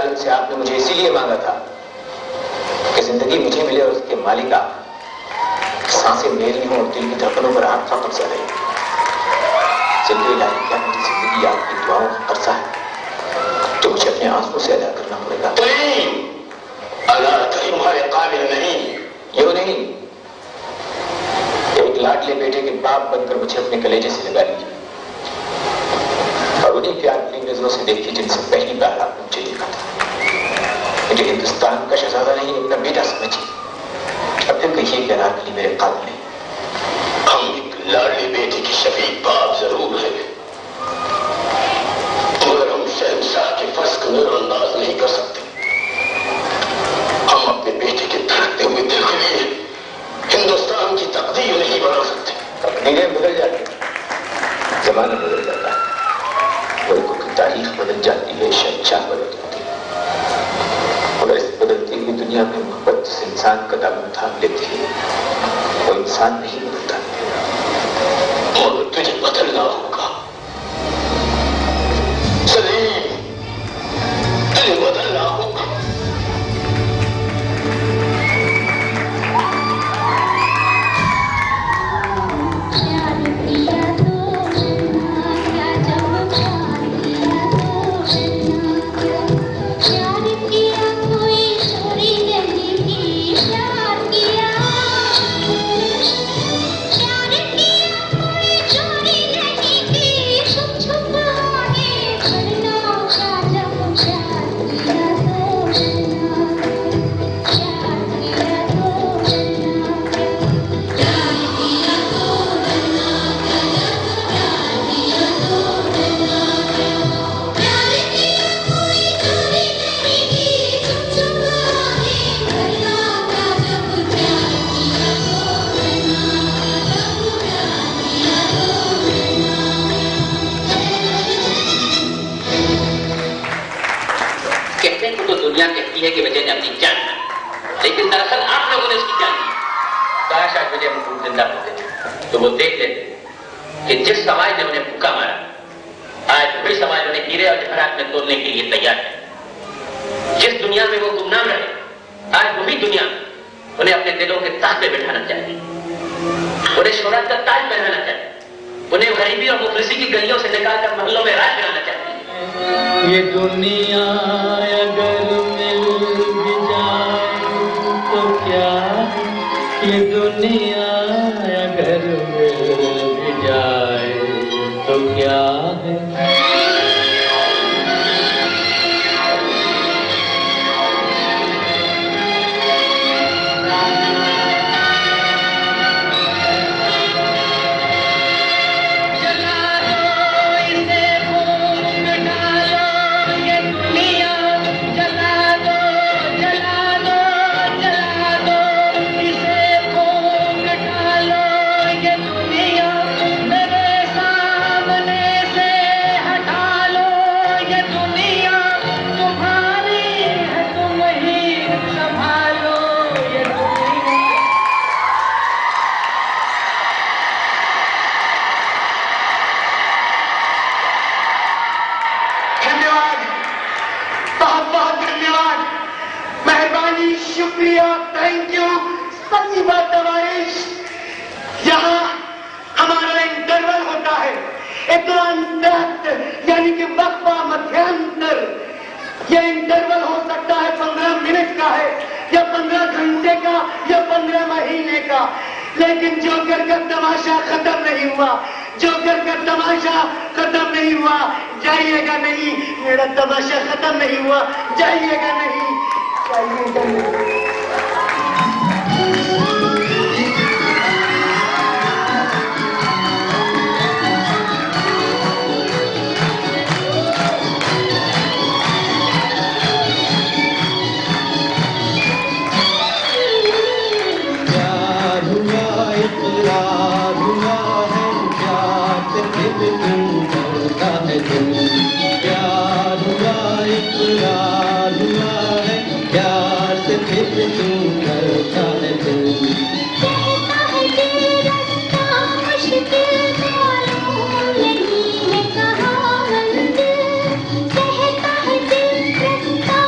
आलम से आपने मुझे इसीलिए मांगा था कि जिंदगी मुझे मिले और उसके मालिक आप, सांसें मेरी हों और दिल की धड़कनों पर आपका कब्जा रहे। जिंदगी इलाही, क्या मेरी जिंदगी आपकी दुआओं का कर्जा है तो मुझे अपने आंसुओं से अदा करना पड़ेगा? तो नहीं, अल्लाह तुम्हारे काबिल नहीं। यूं नहीं, एक लाडले बेटे के बाप बनकर मुझे अपने कलेजे से लगा लीजिए और उन्हीं प्यार भरी नजरों से देखिए जिनसे पहली बार आपने मुझे देखा था। मुझे हिंदुस्तान का शहजादा नहीं, अपना बेटा समझिए। अब फिर कहिए कि अनारकली मेरे काबिल नहीं। हम एक लाडले बेटे की शफीक बाप जरूर है, मगर हम शहंशाह के फर्ज को नजरअंदाज नहीं कर सकते। हम अपने बेटे के धड़कते हुए दिल के लिए हिंदुस्तान की तकदीर नहीं बदल सकते। तकदीरें बदल जाती हैं, जमाना बदल जाता है, मुल्कों की तारीख बदल जाती है, शहंशाह बदल जाती है, मगर इस बदलती हुई दुनिया में मोहब्बत जिस इंसान का दामन थाम लेती है वो इंसान नहीं बदलता। और तुझे बदलना होगा सलीम, तुझे बदलना होगा। दुनिया कहती है कि वजह ने अपनी जान ली, लेकिन दरअसल आप लोगों ने उसकी जान ली। काश आज वजह हम जिंदा होते तो वो देख लेते कि जिस समाज ने उन्हें भूखा मारा, आज वही समाज उन्हें हीरे और जवाहरात में तोड़ने के लिए तैयार है। जिस दुनिया में वो गुमनाम रहे, आज वही दुनिया उन्हें अपने दिलों के ताज पे बिठाना चाहती, उन्हें शोहरत का ताज पहनाना चाहती, उन्हें गरीबी और मुफलिसी की गलियों से निकालकर महलों में राज कराना चाहती। ये दुनिया अगर मिल भी जाए तो क्या, ये दुनिया अगर मिल भी जाए तो क्या है। शुक्रिया, थैंक यू, सच्ची बात तवारीश। यहाँ हमारा इंटरवल होता है, एक यानी कि वक्फा मध्यांतर। यह इंटरवल हो सकता है 15 मिनट का है या 15 घंटे का या 15 महीने का, लेकिन जोकर का तमाशा खत्म नहीं हुआ, जोकर का तमाशा खत्म नहीं हुआ। जाइएगा नहीं, मेरा तमाशा खत्म नहीं हुआ, जाइएगा नहीं, जाइएगा नहीं। कहता है दिल रास्ता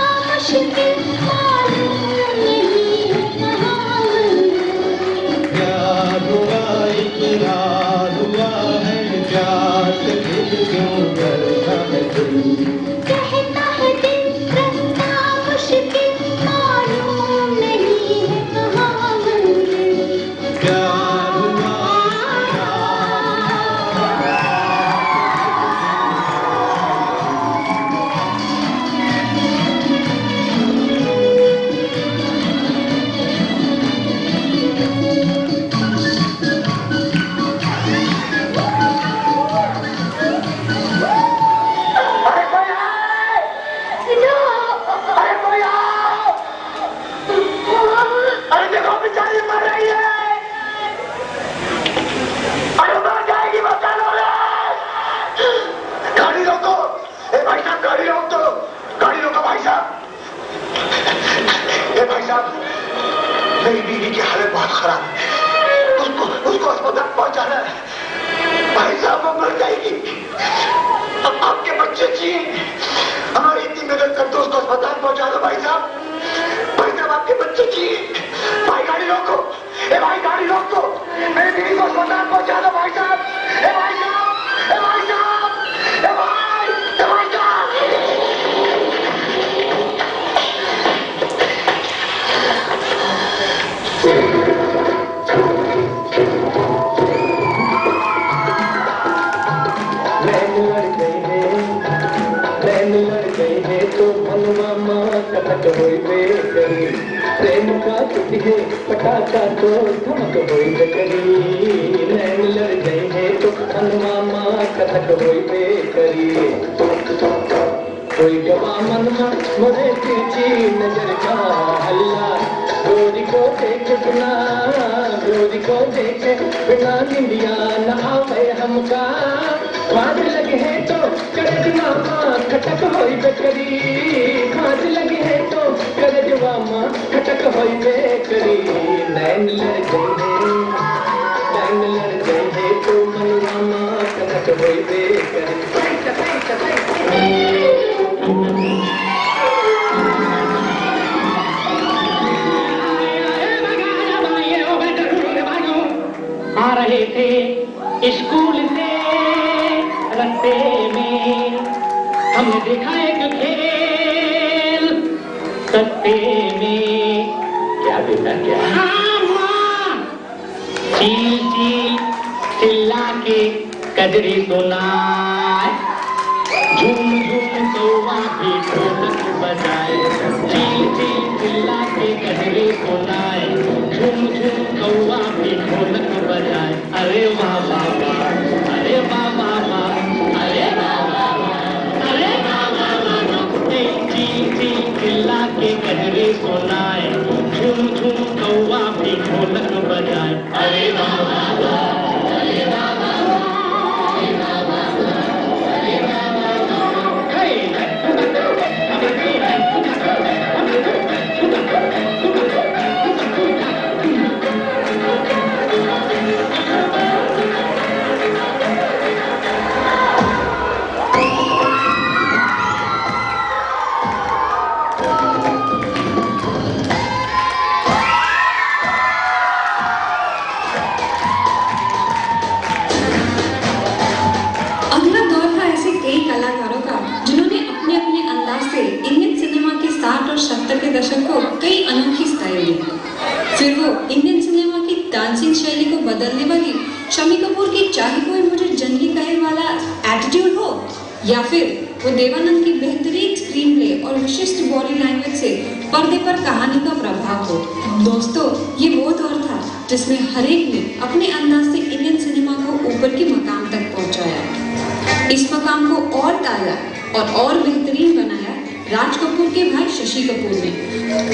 कहता है दिल रास्ता मुश्किल मालूम नहीं है कहाँ मंजिल। प्यार हुआ अरे देखो बेचारी मर रही है। अरे मर जाएगी, बचा लो रे। गाड़ी रोको, ए भाई साहब गाड़ी रोक दो, गाड़ी रोको भाई साहब। ए भाई साहब, मेरी बीवी की हालत बहुत खराब है, उसको अस्पताल पहुंचाना है। भाई साहब वो मर जाएगी। अब आपके बच्चे चाहिए, हमारी इतनी मदद कर दो, उसको अस्पताल पहुंचा दो भाई साहब। भाई साहब आपके बच्चे चाहिए। भाई गाड़ी रोको, ए भाई गाड़ी रोको, मेरी बीवी को अस्पताल पहुंचा दो भाई साहब। ए भाई साहब, ए भाई साहब, ए भाई, ए भाई साहब। नैन लड़ गए हैं तो मनवा माँ कटक होई बेकरी। प्रेम का टूटे पटाखा तो धमक होई बेकरी। नैन लड़ गए हैं तो मनवा माँ कटक होई बेकरी। कोई गवा मनवा मोरे पीछे नजर का हल्ला। गोरी को देखे बिना, गोरी को देखे बिना निंदिया न आवे हमका। खाज लगे है तो करज मामा खटक होई बेकरी। खाज लगे है तो करज मामा खटक होई बेकरी। नैन लड़ गए हैं, नैन लड़ गए हैं तो मनवा माँ खटक होई बेकरी। आ रहे थे स्कूल से रस्ते में, हमने देखा एक खेल सस्ते में। क्या देखा क्या? चील चील चिल्ला के कजरी सुनाए, झूम झूम कौवा भी ढोलक बजाए। चील चील चिल्ला के कजरी सुनाए, झूम झूम कौवा भी ढोलक बजाए। अरे वाह वाह वाह, अरे वाह वाह वाह, अरे वाह वाह वाह, अरे वाह वाह वाह। चील चील चिल्ला के कजरी सुनाए, झूम झूम कौवा भी ढोलक बजाए। अरे वाह वाह वाह, अरे वाह वाह वाह, अरे वाह वाह वाह, अरे वाह वाह वाह। हे अगला दौर था ऐसे कई कलाकारों का जिन्होंने अपने अपने अंदाज से इंडियन सिनेमा के 60 और 70 के दशक को कई अनोखी स्टाइल दी। फिर वो इंडियन सिनेमा की डांसिंग शैली को बदलने वाली शम्मी कपूर की चाहे कोई मुझे जंगली कहे वाला एटीट्यूड हो, या फिर वो देवानंद की बेहतरीन स्क्रीन प्ले और विशिष्ट बॉडी लैंग्वेज से पर्दे पर कहानी का प्रभाव हो। दोस्तों, ये वो दौर था जिसमें हर एक ने अपने अंदाज से इंडियन सिनेमा को ऊपर के मकाम तक पहुंचाया। इस मकाम को और ताजा और बेहतरीन बनाया राज कपूर के भाई शशि कपूर ने।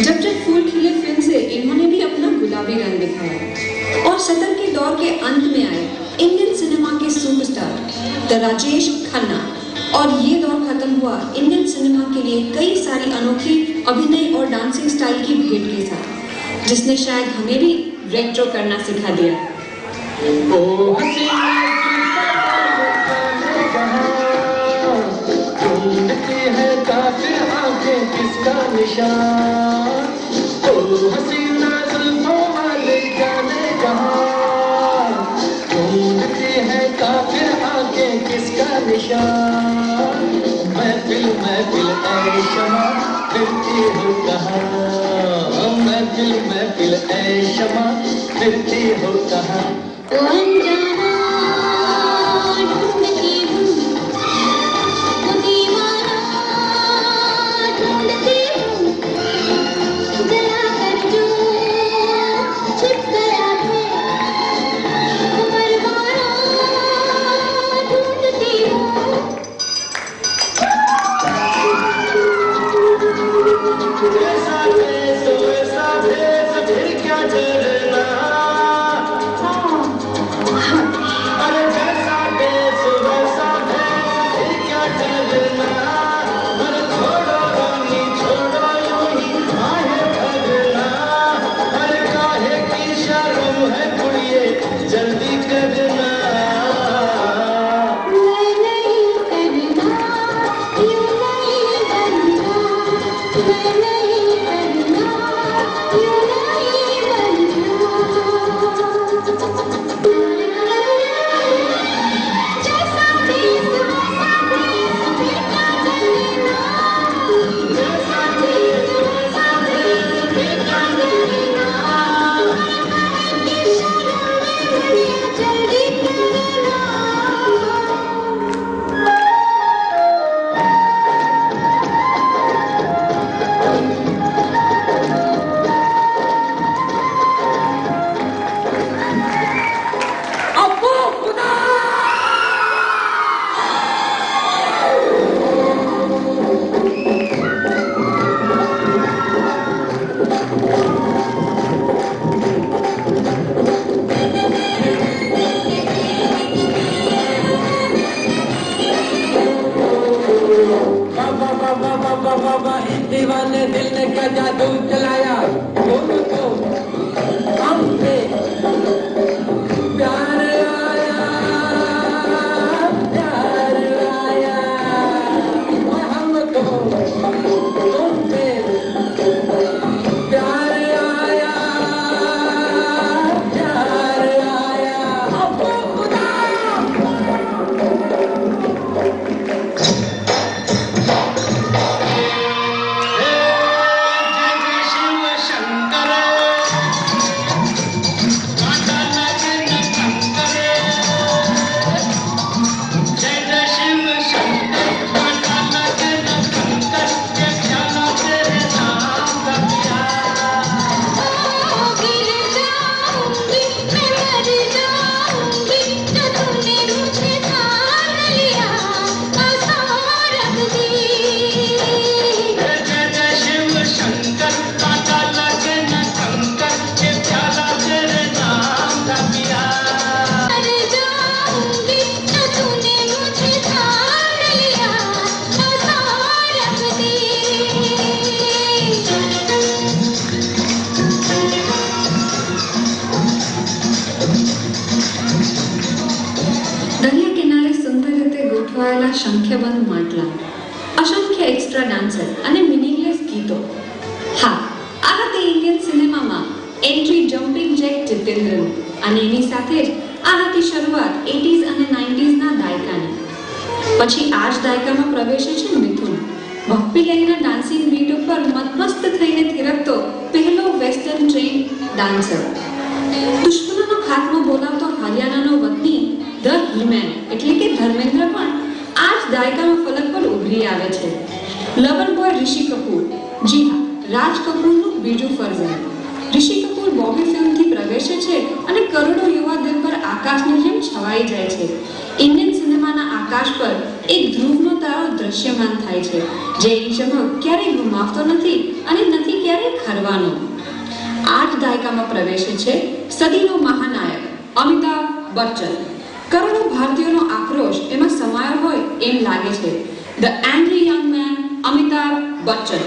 जब जब फूल खिले फिल्म से इन्होंने भी अपना गुलाबी रंग दिखाया और 70 के दौर के अंत में आए इंडियन सिनेमा के सुपरस्टार द राजेश खन्ना। और ये दौर खत्म हुआ इंडियन सिनेमा के लिए कई सारी अनोखी अभिनय और डांसिंग स्टाइल की भेंट के साथ, जिसने शायद हमें भी रेट्रो करना सिखा दिया। ओ हसीना ढूंढती है काफिर आंखें किसका निशान। ओ हसीना जुल्फों वाले जाने जहां, ढूंढती है काफिर आंखें किसका निशान। महफिल महफिल ऐ शमा फिरती हो कहाँ, महफिल महफिल ऐ शमा फिरती हो कहाँ। तो अनजाना ढूंढती हूँ, वो दीवाना ढूंढती हूँ, जला कर जो छिप गया है, वो परवाना ढूंढती हूँ। ऐसा भेस फिर क्या डरना, अरे जैसा भेस वैसा भेस फिर क्या डरना, अरे छोड़ो रानी छोड़ो यूं ही आहे भरना, अरे काहे की शर्म है कुड़िए जल्दी करना। मैं नहीं करना, यूं नहीं बनना, मैं नहीं करना, यूं नहीं बनना। जैसा देश वैसा देश फिर क्या डरना, जैसा देश वैसा देश फिर क्या डरना, काहे की शर्म है कुड़िए जल्दी करना। बाबा इस दीवाने दिल ने क्या जादू चलाया, बोलो तो हम पे प्यार आया, प्यार आया, हमको तुम पे प्यार आया, प्यार आया। अब खुदा સંખ્યાબંધ માટલા, અસંખ્ય એક્સ્ટ્રા ડાન્સર અને મિનિંગલેસ ગીતો. હા, આ હતી ઇન્ડિયન સિનેમામાં એન્ટ્રી જમ્પિંગ જેક જીતેન્દ્રનું, અને એની સાથે જ આ હતી શરૂઆત 80s અને 90s ના દાયકાની. પછી આ જ દાયકામાં પ્રવેશે છે મિથુન, ભક્તિલયના ડાન્સિંગ બીટ ઉપર મતમસ્ત થઈને થિરકતો પહેલો વેસ્ટર્ન ટ્રેન ડાન્સર. દુશ્મનોનો ખાત્મો બોલાવતો હરિયાણાનો વતની ધ હીમેન એટલે કે ધર્મેન્દ્ર પણ આ જ દાયકામાં ફલક પર ઉભરી આવે છે. લવર બોય ઋષિ કપૂર, જી હા, રાજ કપૂરનું બીજું ફર્ઝન. ઋષિ કપૂર બોબી ફિલ્મથી પ્રવેશે છે અને કરોડો યુવા દિલ પર આકાશની જેમ છવાઈ જાય છે. ઇન્ડિયન સિનેમાના આકાશ પર એક ધ્રુવનો તારો દ્રશ્યમાન થાય છે, જે એની ચમક ક્યારેય ગુમાવતો નથી અને નથી ક્યારેય ખરવાનો. આ જ દાયકામાં પ્રવેશે છે સદીનો મહાનાયક અમિતાભ બચ્ચન. કરોડો ભારતીયોનો આક્રોશ એમાં સમાયો હોય એમ લાગે છે. The angry young man Amitabh Bachchan.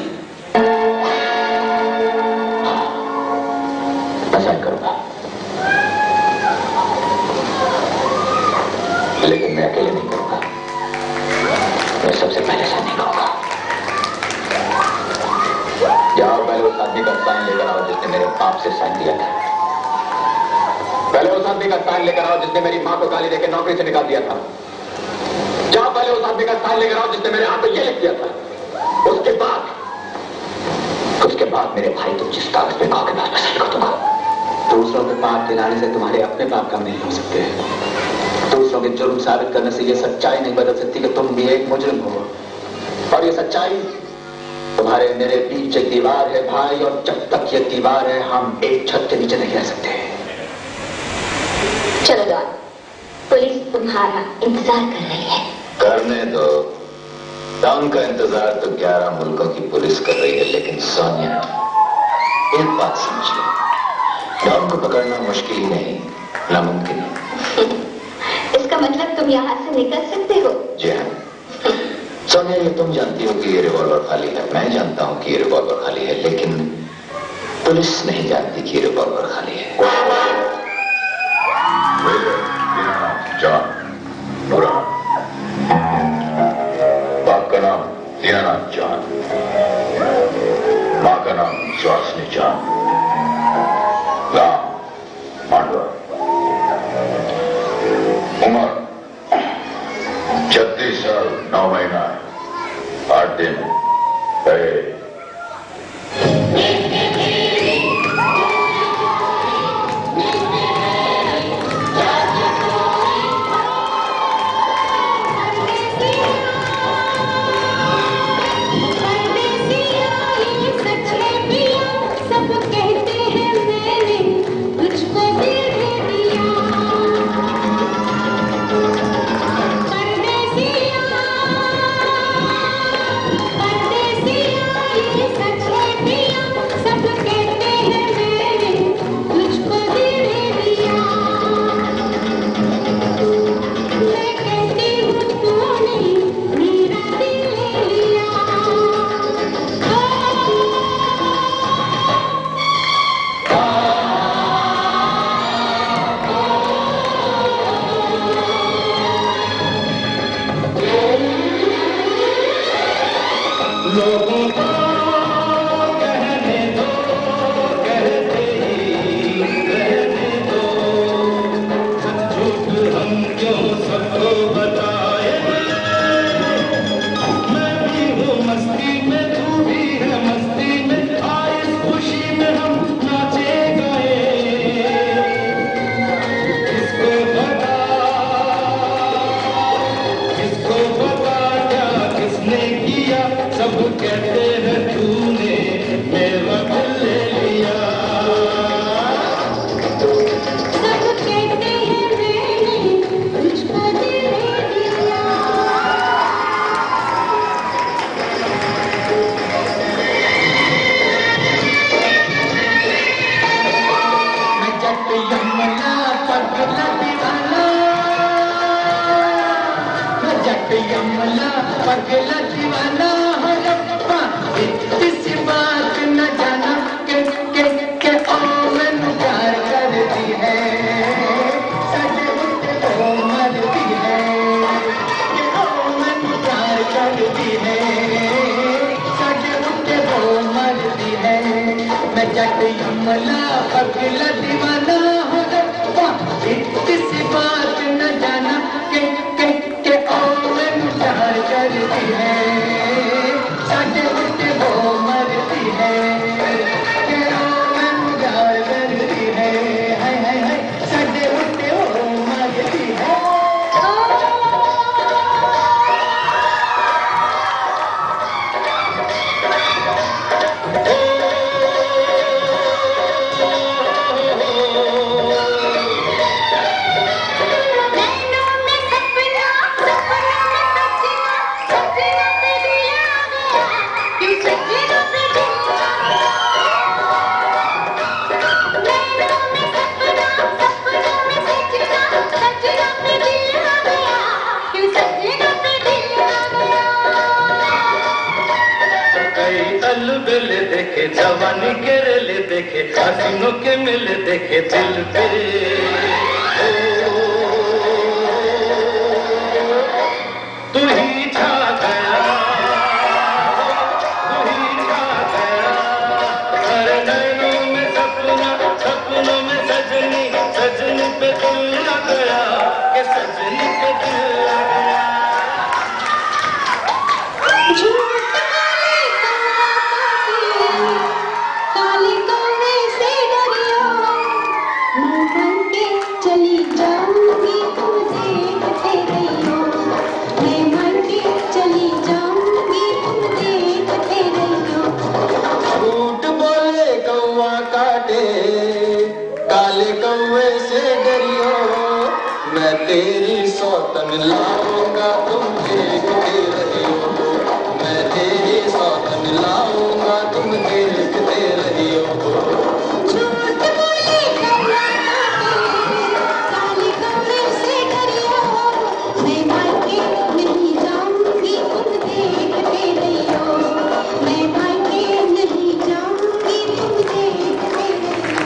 पसंद करूंगा, लेकिन मैं अकेले नहीं करूंगा. मैं सबसे पहले साइन नहीं करूंगा. जाओ पहले उस आदमी का साइन लेकर आओ जिसने मेरे बाप से साइन दिया था. पहले उस आदमी का साइन लेकर आओ जिसने मेरी मां को गाली देकर नौकरी से निकाल दिया था. जाओ पहले उस आदमी का साइन लेकर आओ जिसने मेरे हाथ पे ये लिख दिया था. पाप मेरे भाई तुम जिस ताकत पे कहोगे मैं वैसे कर दूंगा। दूसरों के पाप दिलाने से तुम्हारे अपने पाप कम नहीं हो सकते। दूसरों के जुर्म साबित करने से यह सच्चाई नहीं बदल सकती कि तुम भी एक मुजरिम हो। और ये सच्चाई तुम्हारे मेरे बीच एक दीवार है भाई, और जब तक ये दीवार है हम एक छत के नीचे नहीं रह सकते। चलो डॉन, पुलिस तुम्हारा इंतजार कर रही है। करने दो। डॉन का इंतजार तो 11 मुल्कों की पुलिस कर रही है, लेकिन सोनिया एक बात समझिए, डॉन को पकड़ना मुश्किल ही नहीं, नामुमकिन है। इसका मतलब तुम यहाँ से निकल सकते हो? जी हाँ। सोनिया, ये तुम जानती हो कि ये रिवॉल्वर खाली है, मैं जानता हूँ कि ये रिवॉल्वर खाली है, लेकिन पुलिस नहीं जानती कि ये रिवॉल्वर खाली है। जॉन, नूरा, बाप का नाम दीनानाथ जॉन, माँ का नाम सुहासिनी जॉन, गांव मांडवा, उम्र 36 साल 9 महीना 8 दिन, है। तेरी सौतन लाऊंगा तुम देखते रहियो, मैं तेरी सौतन लाऊंगा तुम देखते रहियो। झूठ बोले काली कपड़े से डरियो, मैं मायके नहीं जाऊंगी तुम देखते रहियो, मैं मायके नहीं जाऊंगी तुम देखते रहियो।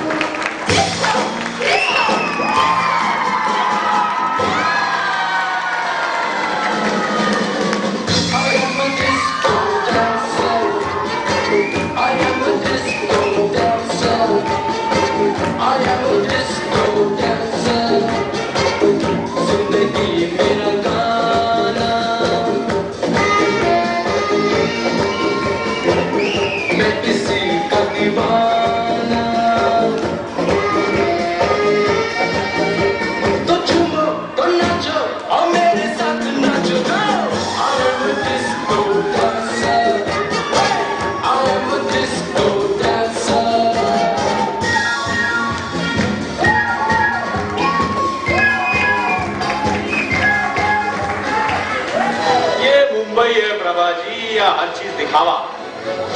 हर चीज दिखावा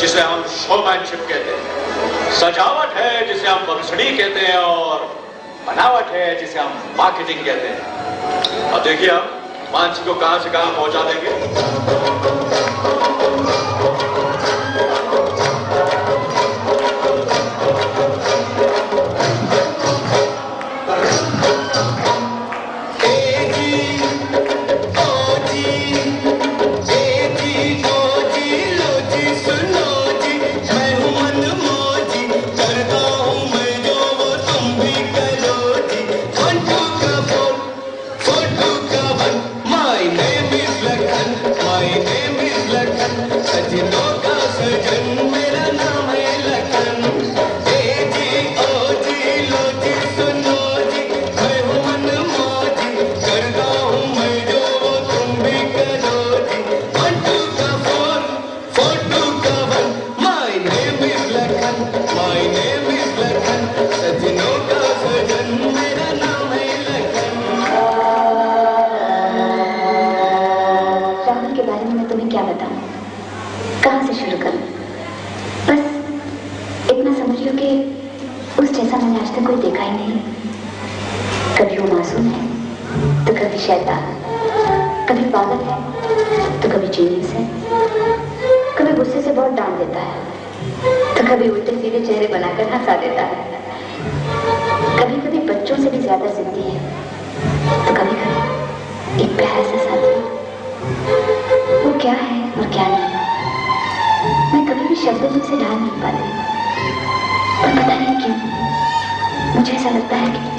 जिसे हम शोमैनशिप कहते हैं, सजावट है जिसे हम बंसड़ी कहते हैं, और बनावट है जिसे हम मार्केटिंग कहते हैं। और देखिए हम मानसी को कहां से कहां पहुंचा देंगे। कभी वो मासूम है तो कभी शैतान, कभी पागल है तो कभी जीनियस है, कभी गुस्से से बहुत डांट देता है तो कभी उल्टे सीधे चेहरे बनाकर हंसा देता है, कभी कभी बच्चों से भी ज्यादा जिद्दी है तो कभी कभी एक प्यारा सा साथी। वो क्या है और क्या नहीं मैं कभी भी शब्दों में से ढाल नहीं पाती, पर पता नहीं क्यों मुझे ऐसा लगता है कि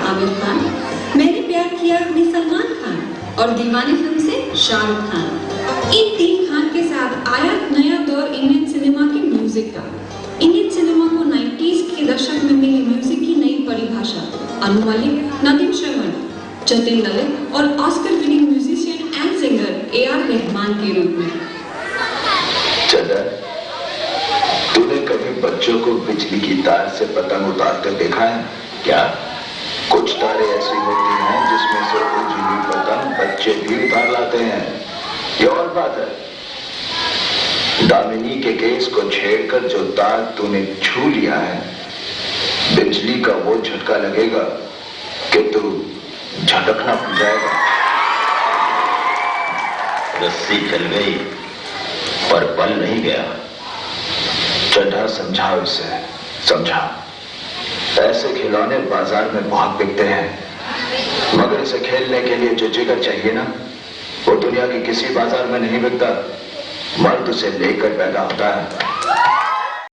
आमिर खान, मैंने प्यार किया ने सलमान खान और दीवानी फिल्म से शाहरुख खान। इन 3 खान के साथ आया नया दौर इंडियन सिनेमा के म्यूजिक का। इंडियन सिनेमा को 90s के दशक में मिली म्यूजिक की नई परिभाषा अनु मलिक, नदीम श्रवण, जतिन ललित और Oscar winning musician and singer AR. Rahman के रूप में। चंदन, तूने कभी बच्चों को बिजली की तार से पतंग उतारते देखा है क्या? कुछ तारे ऐसी होती हैं जिसमें से उलझी हुई पतंग बच्चे भी उतार लाते हैं। ये और बात है, दामिनी के केस को छेड़कर जो तार तूने छू लिया है, बिजली का वो झटका लगेगा कि तू झटकना भूल जाएगा। रस्सी चल गई पर बल नहीं गया। चड्ढा समझाओ इसे, समझा। ऐसे खिलौने बाजार में बहुत बिकते हैं, मगर इसे खेलने के लिए जो जिगर चाहिए ना, वो दुनिया के किसी बाजार में नहीं बिकता। मर्द उसे लेकर पैदा होता है।